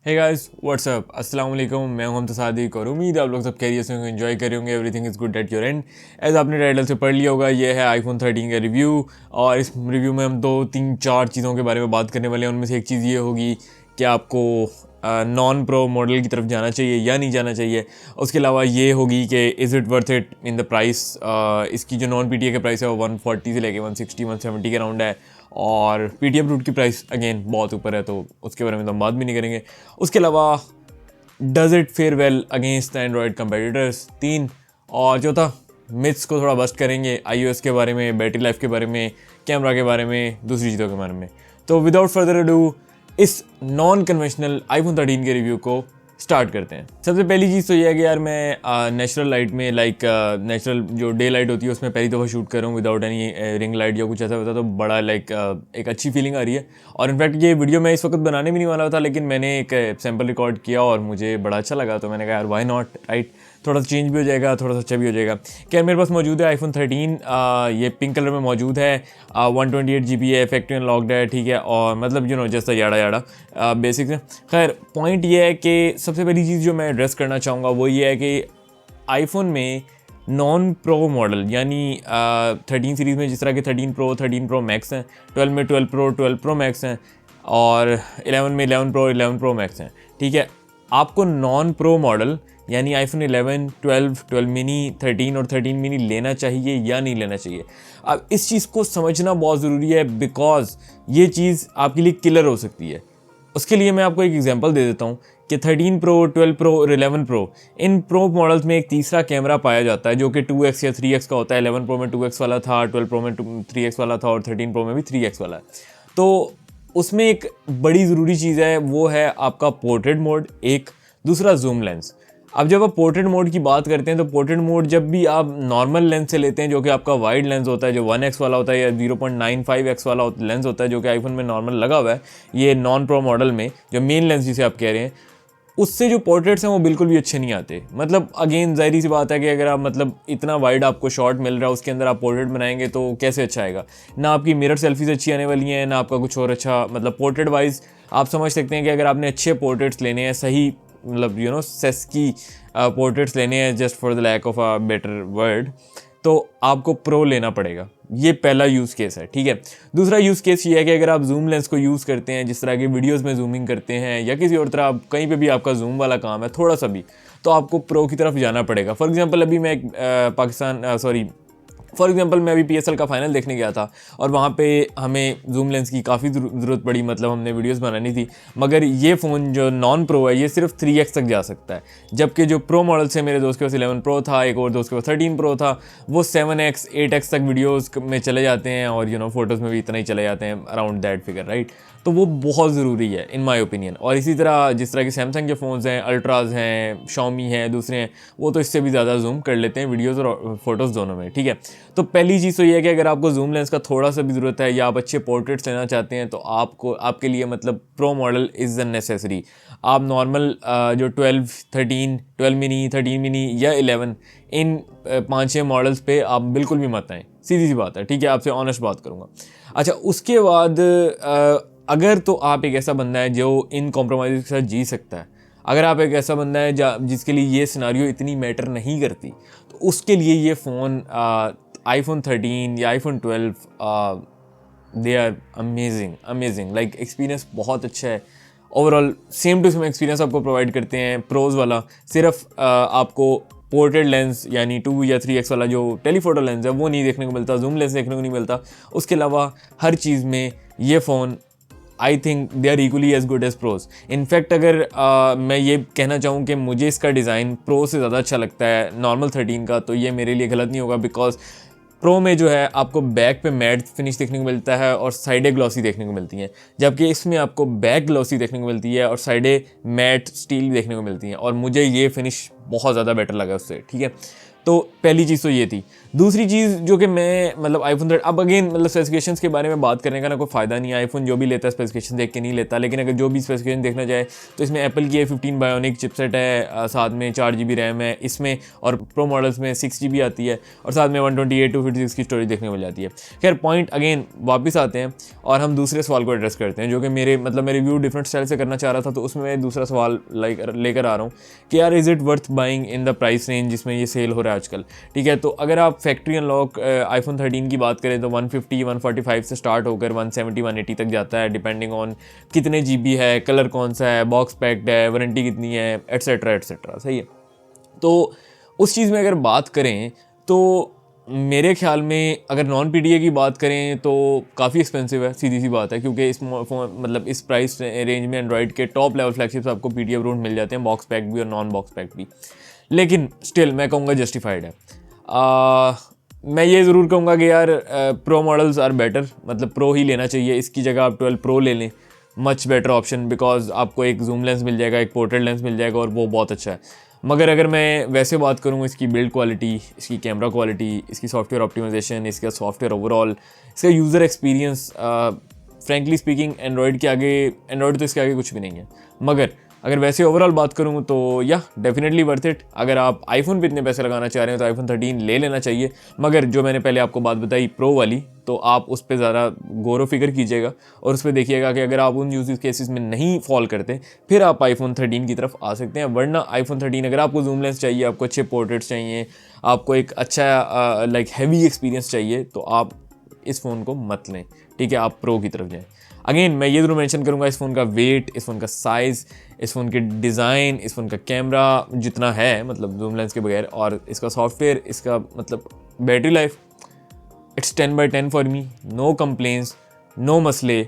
Hey guys what's up अस्सलाम वालेकुम। मैं हूं हमत सादिक और उम्मीद है आप लोग सब खैरियत से होंगे, एंजॉय कर रहे होंगे। Everything is good at your end. As आपने टाइटल से पढ़ लिया होगा, ये है आईफोन 13 का रिव्यू और इस रिव्यू में हम 2 3 4 चीज़ों के बारे में बात करने वाले हैं। उनमें से एक चीज़ ये होगी कि आपको नॉन प्रो मॉडल की तरफ जाना चाहिए या नहीं जाना चाहिए। उसके अलावा ये होगी कि is it worth it in the price. इसकी जो नॉन PTA का प्राइस है वो 140 से लेके 160 170 के राउंड है और PTM रूट की प्राइस अगेन बहुत ऊपर है, तो उसके बारे में तो हम बात भी नहीं करेंगे। उसके अलावा does it fair well against the Android competitors 3, और चौथा मिथ्स को थोड़ा बस्ट करेंगे iOS के बारे में, बैटरी लाइफ के बारे में, कैमरा के बारे में, दूसरी चीज़ों के बारे में। तो विदाउट फर्दर अडू इस नॉन कन्वेंशनल आईफोन 13 के रिव्यू को स्टार्ट करते हैं। सबसे पहली चीज़ तो ये है कि यार मैं नेचुरल लाइट में नेचुरल जो डे लाइट होती है उसमें पहली दफ़ा शूट कर रहा हूँ विदाउट एनी रिंग लाइट या कुछ ऐसा होता, तो बड़ा एक अच्छी फीलिंग आ रही है। और इनफैक्ट ये वीडियो मैं इस वक्त बनाने भी नहीं वाला था, लेकिन मैंने एक सैम्पल रिकॉर्ड किया और मुझे बड़ा अच्छा लगा, तो मैंने कहा यार वाई नॉट, राइट। थोड़ा सा चेंज भी हो जाएगा, थोड़ा सा अच्छा भी हो जाएगा। क्या मेरे पास मौजूद है आईफोन 13, ये पिंक कलर में मौजूद है। 128 GB है, फैक्ट्री अनलॉक्ड है, ठीक है। और मतलब जैसा याड़ा याड़ा बेसिक है। खैर पॉइंट ये है कि सबसे पहली चीज़ जो मैं एड्रेस करना चाहूँगा वो ये है कि आईफोन में नॉन प्रो मॉडल यानी 13 सीरीज़ में जिस तरह के 13 प्रो 13 प्रो मैक्स हैं, 12 में 12 प्रो 12 प्रो मैक्स हैं और 11 में 11 प्रो 11 प्रो मैक्स हैं, ठीक है। आपको नॉन प्रो मॉडल यानी आईफोन 11, 12, 12 मिनी, 13 और 13 मिनी लेना चाहिए या नहीं लेना चाहिए। अब इस चीज़ को समझना बहुत ज़रूरी है, बिकॉज ये चीज़ आपके लिए किलर हो सकती है। उसके लिए मैं आपको एक एग्जांपल दे देता हूँ कि 13 प्रो 12 प्रो और 11 प्रो, इन प्रो मॉडल्स में एक तीसरा कैमरा पाया जाता है जो कि 2x या 3x का होता है। 11 प्रो में 2x वाला था, 12 प्रो में 3x वाला था और 13 प्रो में भी 3x वाला है। तो उसमें एक बड़ी ज़रूरी चीज़ है, वो है आपका पोर्ट्रेट मोड, एक दूसरा जूम लेंस। अब जब आप पोर्ट्रेट मोड की बात करते हैं तो पोर्ट्रेट मोड जब भी आप नॉर्मल लेंस से लेते हैं जो कि आपका वाइड लेंस होता है, जो 1x वाला होता है या 0.95x वाला लेंस होता है जो कि आईफोन में नॉर्मल लगा हुआ है, ये नॉन प्रो मॉडल में जो मेन लेंस जिसे आप कह रहे हैं, उससे जो पोर्ट्रेट्स हैं वो बिल्कुल भी अच्छे नहीं आते। मतलब अगेन जाहिर सी बात है कि अगर आप मतलब इतना वाइड आपको शॉट मिल रहा है उसके अंदर आप पोर्ट्रेट बनाएंगे तो कैसे अच्छा आएगा। ना आपकी मिरर सेल्फीज अच्छी आने वाली हैं, ना आपका कुछ और अच्छा। मतलब पोर्ट्रेट वाइज आप समझ सकते हैं कि अगर आपने अच्छे पोर्ट्रेट्स लेने हैं, सही मतलब सेस्की पोर्ट्रेट्स लेने हैं, just for the lack of a better word, तो आपको प्रो लेना पड़ेगा। ये पहला यूज़ केस है, ठीक है। दूसरा यूज़ केस ये है कि अगर आप जूम लेंस को यूज़ करते हैं, जिस तरह की वीडियोस में जूमिंग करते हैं या किसी और तरह आप कहीं पे भी आपका जूम वाला काम है थोड़ा सा भी, तो आपको प्रो की तरफ जाना पड़ेगा। फॉर एग्जांपल अभी मैं फॉर एग्जांपल मैं अभी PSL का फाइनल देखने गया था और वहाँ पे हमें जूम लेंस की काफ़ी ज़रूरत पड़ी, मतलब हमने वीडियोस बनानी थी। मगर ये फ़ोन जो नॉन प्रो है ये सिर्फ 3x तक जा सकता है, जबकि जो प्रो मॉडल से मेरे दोस्त के पास 11 प्रो था, एक और दोस्त के पास 13 प्रो था, वो 7x 8x तक वीडियोस में चले जाते हैं और फोटोज़ में भी इतना ही चले जाते हैं, अराउंड दैट फिगर, राइट। तो वो बहुत ज़रूरी है इन माई ओपिनियन। और इसी तरह जिस तरह के सैमसंग के फ़ोन्स हैं, अल्ट्राज़ हैं, Xiaomi हैं, दूसरे हैं, वो तो इससे भी ज़्यादा जूम कर लेते हैं वीडियोज़ और फोटोज़ दोनों में, ठीक है। तो पहली चीज़ तो ये है कि अगर आपको जूम लेंस का थोड़ा सा भी ज़रूरत है या आप अच्छे पोर्ट्रेट्स लेना चाहते हैं तो आपके लिए मतलब pro model is a necessary. आप नॉर्मल जो 12, 13, 12 मिनी, 13 मिनी या 11, इन 5-6 मॉडल्स पे आप बिल्कुल भी मत आएँ, सीधी सी बात है, ठीक है। आपसे ऑनेस्ट बात करूँगा। अच्छा, उसके बाद अगर तो आप एक ऐसा बंदा है जो इन कॉम्प्रोमाइज़ के साथ जी सकता है, अगर आप एक ऐसा बंदा है जिसके लिए ये सिनारियो इतनी मैटर नहीं करती, तो उसके लिए ये फ़ोन आईफोन 13 या iPhone 12 they are amazing. Like experience बहुत अच्छा है। Overall same to same experience आपको प्रोवाइड करते हैं प्रोज वाला। सिर्फ आपको पोर्ट्रेट लेंस यानी 2 या 3x वाला जो टेलीफोटो लेंस है वो नहीं देखने को मिलता, जूम लेंस देखने को नहीं मिलता। उसके अलावा हर चीज़ में ये phone I think they are equally as good as pros. In fact अगर मैं ये कहना चाहूँ कि मुझे इसका डिज़ाइन प्रो से ज़्यादा अच्छा लगता है नॉर्मल 13 का, तो ये मेरे लिए गलत नहीं होगा, बिकॉज प्रो में जो है आपको बैक पे मैट फिनिश देखने को मिलता है और साइडें ग्लॉसी देखने को मिलती हैं, जबकि इसमें आपको बैक ग्लॉसी देखने को मिलती है और साइडें मैट स्टील देखने को मिलती हैं, और मुझे ये फिनिश बहुत ज़्यादा बेटर लगा उससे, ठीक है। तो पहली चीज़ तो ये थी। दूसरी चीज़ जो कि मैं मतलब आईफोन 13 अब अगेन मतलब स्पेसिफिकेशंस के बारे में बात करने का ना कोई फ़ायदा नहीं है, आईफोन जो भी लेता है स्पेसिफिकेशन देख के नहीं लेता, लेकिन अगर जो भी स्पेसिफिकेशन देखना जाए तो इसमें एप्पल की A15 बायोनिक चिपसेट है, साथ में 4 GB रैम है इसमें, और प्रो मॉडल्स में 6 GB आती है, और साथ में 128 256 की स्टोरेज देखने को मिल जाती है। खैर पॉइंट अगेन वापस आते हैं और हम दूसरे सवाल को एड्रेस करते हैं, जो कि मेरे मतलब मैं रिव्यू डिफरेंट स्टाइल से करना चाह रहा था, तो उसमें मैं दूसरा सवाल लेकर आ रहा हूँ कि यार is it worth buying in the price range जिसमें ये सेल हो रहा है आजकल। ठीक है, तो अगर आप फैक्ट्री अनलॉक आईफोन 13 की बात करें तो 150 145 से स्टार्ट होकर 170 180 तक जाता है, डिपेंडिंग ऑन कितने GB है, कलर कौन सा है, बॉक्स पैक्ड है, वारंटी कितनी है, एट्सेट्रा एट्सेट्रा। सही है, तो उस चीज़ में अगर बात करें तो मेरे ख्याल में अगर नॉन PDA की बात करें तो काफ़ी एक्सपेंसिव है, सीधी सी बात है, क्योंकि इस फोन मतलब इस प्राइस रेंज में एंड्रॉइड के टॉप लेवल फ्लैगशिप्स आपको PDA अप्रूव्ड मिल जाते हैं, बॉक्स पैक भी और नॉन बॉक्स पैक भी, लेकिन स्टिल मैं कहूँगा जस्टिफाइड है। मैं ये ज़रूर कहूँगा कि यार प्रो मॉडल्स आर बेटर, मतलब प्रो ही लेना चाहिए, इसकी जगह आप 12 प्रो ले लें, मच बेटर ऑप्शन, बिकॉज आपको एक जूम लेंस मिल जाएगा, एक पोर्ट्रेट लेंस मिल जाएगा और वो बहुत अच्छा है। मगर अगर मैं वैसे बात करूँ इसकी बिल्ड क्वालिटी, इसकी कैमरा क्वालिटी, इसकी सॉफ्टवेयर ऑप्टिमाइजेशन, इसका सॉफ्टवेयर ओवरऑल, इसका user experience, frankly speaking Android तो इसके आगे कुछ भी नहीं है। मगर अगर वैसे ओवरऑल बात करूँ तो या डेफिनेटली वर्थ इट। अगर आप आईफोन पे इतने पैसे लगाना चाह रहे हैं तो आईफोन 13 ले लेना चाहिए, मगर जो मैंने पहले आपको बात बताई प्रो वाली, तो आप उस पर ज़्यादा गौर फिक्र कीजिएगा और उस पर देखिएगा कि अगर आप उन यूज केसेस में नहीं फॉल करते फिर आप आईफोन 13 की तरफ आ सकते हैं। वरना आईफोन 13 अगर आपको जूम लेंस चाहिए, आपको अच्छे पोर्ट्रेट्स चाहिए, आपको एक अच्छा लाइक हैवी एक्सपीरियंस चाहिए, तो आप इस फ़ोन को मत लें। ठीक है, आप प्रो की तरफ जाएँ। अगेन मैं ये ज़रूर मेंशन करूँगा इस फ़ोन का वेट, इस फ़ोन का साइज़, इस फ़ोन के डिज़ाइन, इस फ़ोन का कैमरा जितना है मतलब जूम लेंस के बगैर, और इसका सॉफ्टवेयर, इसका मतलब battery life, it's 10/10 for me, no complaints, no मसले,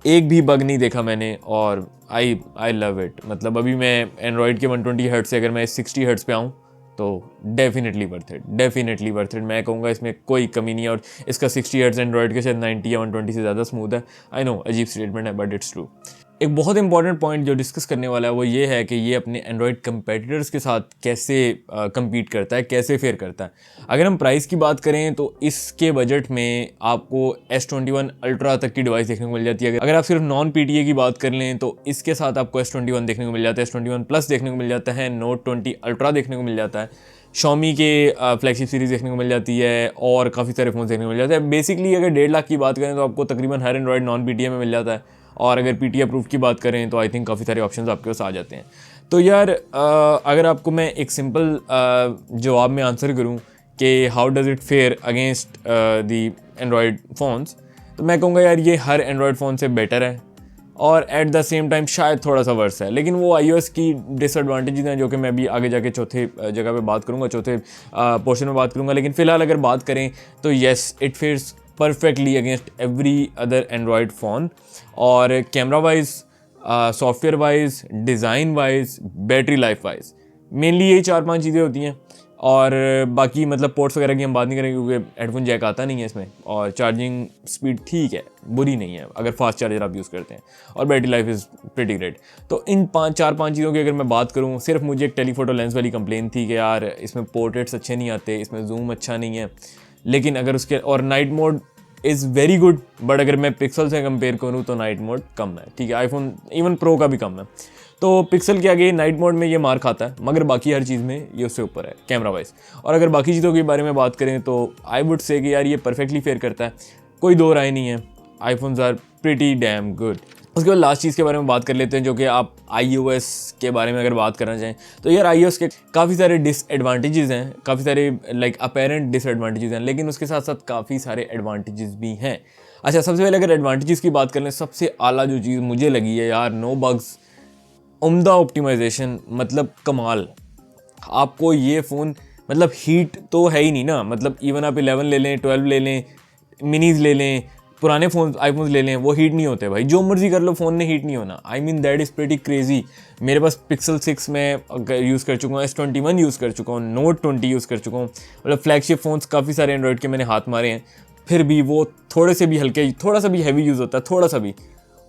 एक भी बग नहीं देखा मैंने, और आई लव इट। मतलब अभी मैं एंड्रॉयड के 120 हर्ट्ज़ से अगर मैं 60 हर्ट्ज़ पे आऊँ तो डेफिनेटली वर्थ इट, मैं कहूँगा इसमें कोई कमी नहीं है। और इसका 60 हर्ट्ज़ एंड्रॉयड के शायद 90 या 120 से ज़्यादा स्मूथ है। आई नो अजीब स्टेटमेंट है बट इट्स ट्रू। एक बहुत इंपॉर्टेंट पॉइंट जो डिस्कस करने वाला है वो ये है कि ये अपने एंड्रॉयड कंपेटिटर्स के साथ कैसे compete करता है, कैसे फेयर करता है। अगर हम प्राइस की बात करें तो इसके बजट में आपको S21 अल्ट्रा तक की डिवाइस देखने को मिल जाती है। अगर आप सिर्फ नॉन PDA की बात कर लें तो इसके साथ आपको S21 देखने को मिल जाता है, S21 प्लस देखने को मिल जाता है, Note 20 अल्ट्रा देखने को मिल जाता है, Xiaomi के फ्लैगशिप सीरीज़ देखने को मिल जाती है, और काफ़ी सारे फ़ोन देखने को मिल जाते हैं। बेसिकली अगर 1.5 लाख की बात करें तो आपको तकरीबन हर एंड्रॉयड नॉन PDA में मिल जाता है, और अगर PTA अप्रूव की बात करें तो आई थिंक काफ़ी सारे ऑप्शंस आपके पास आ जाते हैं। तो यार अगर आपको मैं एक सिंपल जवाब में आंसर करूं कि how does it fair against the Android phones, तो मैं कहूँगा यार ये हर एंड्रॉयड फ़ोन से बेटर है, और एट द सेम टाइम शायद थोड़ा सा वर्स है। लेकिन वो iOS की डिसएडवांटेजेस हैं जो कि मैं भी आगे जाके चौथे जगह पे बात करूँगा, चौथे पोर्शन में बात करूँगा। लेकिन फ़िलहाल अगर बात करें तो yes it fares perfectly against every other Android phone, और camera wise, software wise, design wise, battery life wise, mainly यही 4-5 चीज़ें होती हैं। और बाकी मतलब पोर्ट्स वगैरह की हम बात नहीं करेंगे क्योंकि हेडफोन जैक आता नहीं है इसमें, और चार्जिंग स्पीड ठीक है, बुरी नहीं है अगर फास्ट चार्जर आप यूज़ करते हैं, और battery life is pretty great. तो इन 4-5 चीज़ों की अगर मैं बात करूँ, सिर्फ मुझे एक टेलीफोटो लेंस वाली कंप्लेन थी कि यार इसमें पोर्ट्रेट्स अच्छे नहीं आते, इसमें जूम अच्छा नहीं है, लेकिन अगर उसके और night mode is very good, but अगर मैं पिक्सल से कंपेयर करूँ तो नाइट मोड कम है। ठीक है, आईफोन इवन प्रो का भी कम है, तो पिक्सल के आगे नाइट मोड में ये मार खाता है, मगर बाकी हर चीज़ में ये उससे ऊपर है कैमरा वाइज। और अगर बाकी चीज़ों के बारे में बात करें तो आई वुड से कि यार ये परफेक्टली फेयर करता है, कोई दो राय नहीं है, iPhones are pretty damn good. उसके बाद लास्ट चीज़ के बारे में बात कर लेते हैं, जो कि आप iOS के बारे में अगर बात करना चाहें तो यार iOS के काफ़ी सारे डिसएडवांटेजेस हैं, काफ़ी सारे लाइक अपेरेंट डिसएडवांटेजेस हैं, लेकिन उसके साथ साथ काफ़ी सारे एडवांटेजेस भी हैं। अच्छा, सबसे पहले अगर एडवांटेजेस की बात कर लें, सबसे आला जो चीज़ मुझे लगी है यार, नो बग्स, उम्दा ऑप्टिमाइजेशन, मतलब कमाल। आपको ये फ़ोन मतलब हीट तो है ही नहीं ना, मतलब इवन आप 11 ले लें, 12 ले लें, मिनीज़ ले लें, पुराने फ़ोन आईफोन्स ले लें, वो हीट नहीं होते भाई, जो मर्जी कर लो फ़ोन ने हीट नहीं होना। I mean that is pretty crazy. मेरे पास पिक्सल 6 में यूज़ कर चुका हूँ, S21 यूज़ कर चुका हूँ, Note 20 यूज़ कर चुका हूँ, मतलब फ्लैगशिप फ़ोन्स काफ़ी सारे एंड्रॉयड के मैंने हाथ मारे हैं, फिर भी वो थोड़े से भी हल्के, थोड़ा सा भी हैवी यूज़ होता है, थोड़ा सा भी,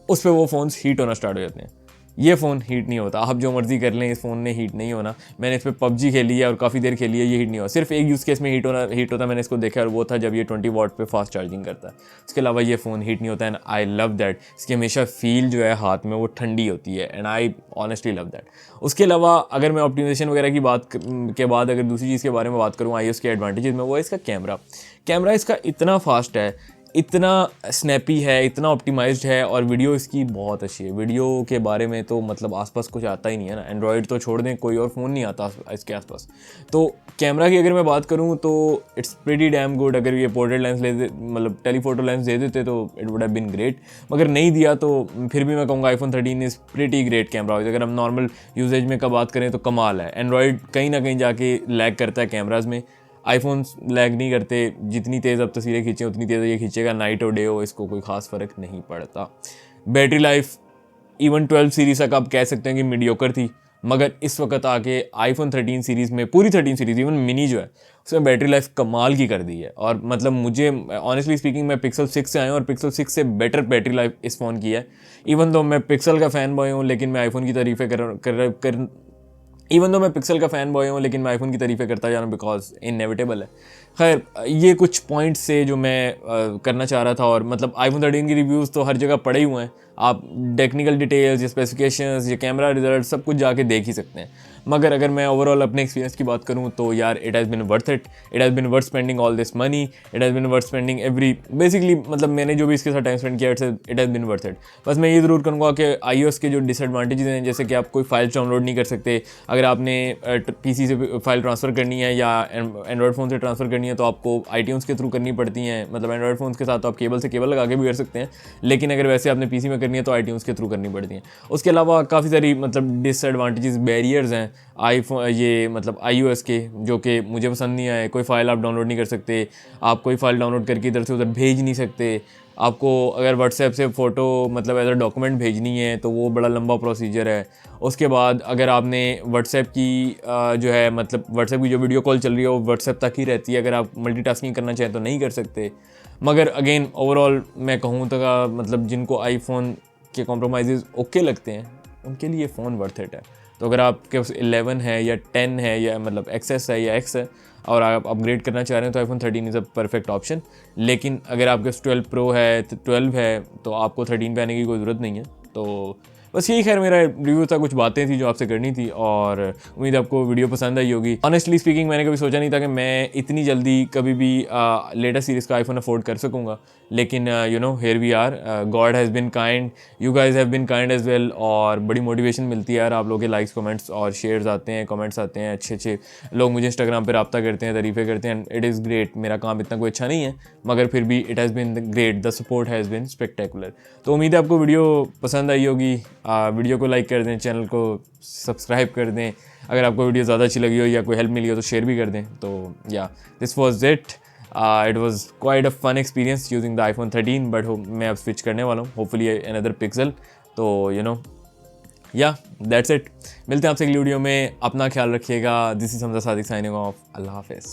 उस पर वो फ़ोन्स हीट होना स्टार्ट हो जाते हैं। ये फ़ोन हीट नहीं होता, आप जो मर्ज़ी कर लें, इस फ़ोन ने हीट नहीं होना। मैंने इस पर पबजी खेली है और काफ़ी देर खेली है, ये हीट नहीं होता। सिर्फ एक यूज़ केस में हीट होता मैंने इसको देखा, और वो था जब ये 20 वाट पे फास्ट चार्जिंग करता है। उसके अलावा ये फ़ोन हीट नहीं होता, एंड आई लव दैट। इसकी हमेशा फील जो है हाथ में वो ठंडी होती है, and I honestly love that. उसके अलावा अगर मैं ऑप्टिमाइजेशन वगैरह की बात के बाद अगर दूसरी चीज़ के बारे में बात करूँ iOS के एडवांटेजेस में, वो है इसका कैमरा इसका इतना फास्ट है, इतना स्नैपी है, इतना ऑप्टिमाइज्ड है, और वीडियो इसकी बहुत अच्छी है। वीडियो के बारे में तो मतलब आसपास कुछ आता ही नहीं है ना, एंड्रॉयड तो छोड़ दें, कोई और फ़ोन नहीं आता इसके आसपास। तो कैमरा की अगर मैं बात करूं तो इट्स प्रीटी डैम गुड। अगर ये पोर्ट्रेट लेंस मतलब टेलीफोटो लेंस दे देते तो it would have been great, मगर नहीं दिया तो फिर भी मैं कहूँगा iPhone 13 is pretty great camera. अगर हम नॉर्मल यूजेज में का बात करें तो कमाल है। एंड्रॉयड कहीं ना कहीं जाके लैग करता है कैमराज में, आईफोन्स लैग नहीं करते। जितनी तेज़ आप तस्वीरें खींचें उतनी तेज़ ये खींचेगा, नाइट और डे हो, इसको कोई ख़ास फ़र्क नहीं पड़ता। बैटरी लाइफ इवन 12 सीरीज़ तक आप कह सकते हैं कि मीडियोकर थी, मगर इस वक्त आके iPhone 13 सीरीज़ में, पूरी 13 सीरीज़ इवन मिनी जो है उसमें बैटरी लाइफ कमाल की कर दी है। और मतलब मुझे ऑनेस्टली स्पीकिंग मैं पिक्सल 6 से आया हूँ, और पिक्सल 6 से बेटर बैटरी लाइफ इस फ़ोन की है। इवन तो मैं पिक्सल का फ़ैन बॉय हूँ, लेकिन मैं आईफोन की तारीफ़ें आईफोन की तारीफ़ें करता जा रहा हूँ, बिकॉज इनएविटेबल है। खैर, ये कुछ पॉइंट्स से जो मैं करना चाह रहा था, और मतलब iPhone 13 की रिव्यूज़ तो हर जगह पड़े ही हुए हैं, आप टेक्निकल डिटेल्स, या स्पेसिफिकेशंस, या कैमरा रिजल्ट सब कुछ जाके देख ही सकते हैं। मगर अगर मैं ओवरऑल अपने एक्सपीरियंस की बात करूँ तो यार, it has been worth it has been worth spending all this money, it has been worth spending every, basically मतलब मैंने जो भी इसके साथ टाइम स्पेंड किया, it has been worth it. बस मैं ये ज़रूर करूँगा कि iOS के जो डिसएडवांटेजेस हैं, जैसे कि आप कोई फाइल डाउनलोड नहीं कर सकते, अगर आपने PC से फाइल ट्रांसफ़र करनी है या एंड्रॉयड फ़ोन से ट्रांसफ़र करनी है तो आपको iTunes के थ्रू करनी पड़ती हैं। मतलब एंड्रॉयड फ़ोन्स के साथ तो आप केबल से केबल लगा के भी कर सकते हैं, लेकिन अगर वैसे आपने PC में करनी है तो iTunes के थ्रू करनी पड़ती हैं। उसके अलावा काफ़ी सारी मतलब डिसएडवांटेजेस, बैरियर्स हैं आईफोन ये मतलब iOS के, जो कि मुझे पसंद नहीं आए। कोई फ़ाइल आप डाउनलोड नहीं कर सकते, आप कोई फ़ाइल डाउनलोड करके इधर से उधर भेज नहीं सकते। आपको अगर व्हाट्सएप से फ़ोटो मतलब एज अ डॉक्यूमेंट भेजनी है तो वो बड़ा लंबा प्रोसीजर है। उसके बाद अगर आपने व्हाट्सएप की जो है मतलब व्हाट्सएप की जो वीडियो कॉल चल रही है वो व्हाट्सएप तक ही रहती है, अगर आप मल्टीटास्किंग करना चाहें तो नहीं कर सकते। मगर अगेन ओवरऑल मैं कहूँ तो मतलब जिनको आईफोन के कॉम्प्रोमाइज़ ओके लगते हैं उनके लिए फ़ोन वर्थ इट है। तो अगर आपके पास 11 है या 10 है या मतलब XS है या X है और आप अपग्रेड करना चाह रहे हैं तो iPhone 13 is a perfect option. लेकिन अगर आपके पास 12 Pro है, 12 है, तो आपको 13 पे आने की कोई ज़रूरत नहीं है। तो बस यही खैर मेरा रिव्यू था, कुछ बातें थी जो आपसे करनी थी, और उम्मीद आपको वीडियो पसंद आई होगी। ऑनेस्टली स्पीकिंग मैंने कभी सोचा नहीं था कि मैं इतनी जल्दी कभी भी लेटेस्ट सीरीज़ का आईफोन अफोर्ड कर सकूँगा, लेकिन you know here we are. God has been kind, you guys have been kind as well, और बड़ी मोटिवेशन मिलती है यार आप लोगों के लाइक्स, कमेंट्स और शेयर्स आते हैं, कमेंट्स आते हैं, अच्छे लोग मुझे इंस्टाग्राम पर रब्ता करते हैं, तारीफ़ें करते हैं, इट इज़ ग्रेट। मेरा काम इतना कोई अच्छा नहीं है, मगर फिर भी it has been great, the support has been spectacular. तो उम्मीद है आपको वीडियो पसंद आई होगी। वीडियो को लाइक कर दें, चैनल को सब्सक्राइब कर दें, अगर आपको वीडियो ज़्यादा अच्छी लगी हो या कोई हेल्प मिली हो तो शेयर भी कर दें। तो yeah this was it was quite a fun experience using the iPhone 13, but मैं अब स्विच करने वाला हूँ होपफुली अनदर पिक्सल। तो you know yeah that's it. मिलते हैं आपसे अगली वीडियो में, अपना ख्याल रखिएगा। This is Hamza Sadiq signing off. अल्लाह हाफिज़।